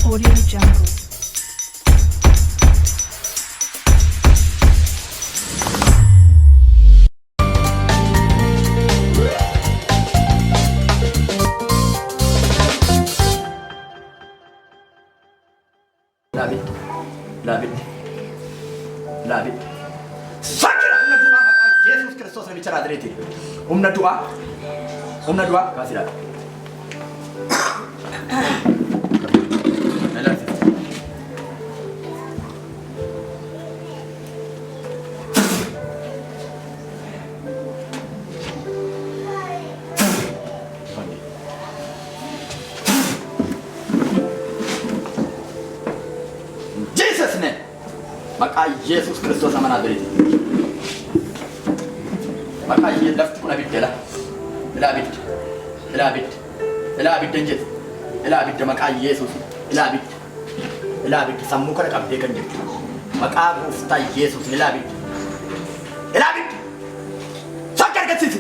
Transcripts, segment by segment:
Audio Jungle. David. Sakira umna dua maka Yesus Kristus yang bicara dari itu. Umna dua kasih dah. Jesus name. Maka Yesus Kristus sama Nazaret. Maka Yesus left kuna bidela. Elabit denjet. Elabit maka Yesus. Elabit sammu kana kabde kan jit. Maka ufta Yesus elabit. Sakar kan sisi.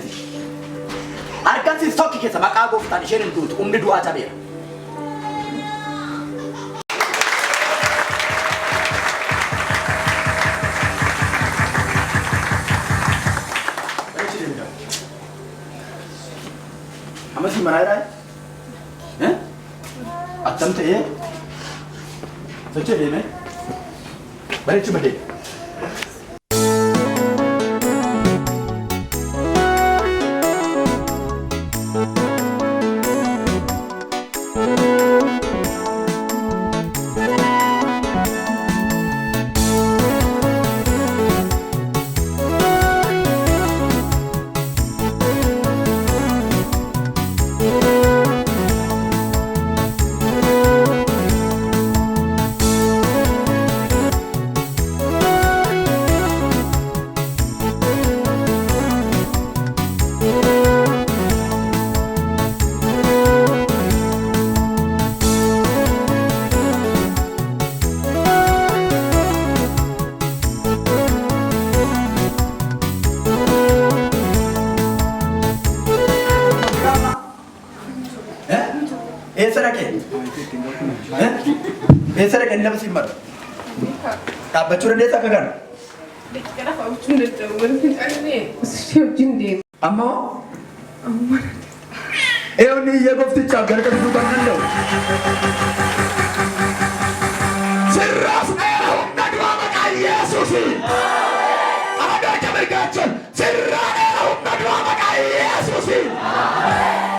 Arkan sisi tokki kesa maka ufta ni sherin tut umni dua tabir. Masih marah ya? Atam tu ya? Macam ni, balik cuma dek. Esara kan nama simbar. Tak bacur dia tak kan? Kenapa aku cuma tahu ni? Siapa jindi? Amma. Ni ya bukti cagar kan bukan anda. Seras merah dua maka Yesus. Ada cabar gacor. Seras merah dua maka Yesus.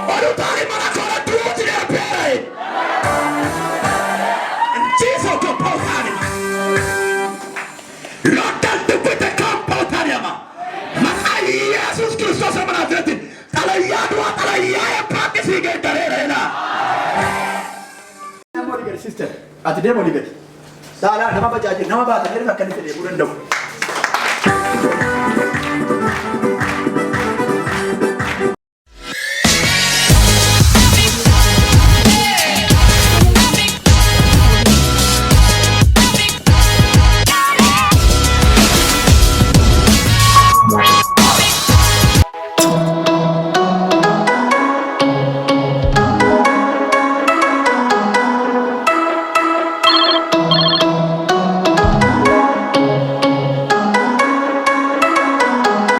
Baru tadi mana kau dua tidak berai. Jesus to Pautani. Lotan tu kita kau Pautani ama. Maka Yesus Kristus sama Nazaret. Talaya dua talaya yang praktis hingga terhena. Nama dia sister. Ati dia mau digat. Salah nama baca aja. Nama baca dia nak kena dia bukan dong.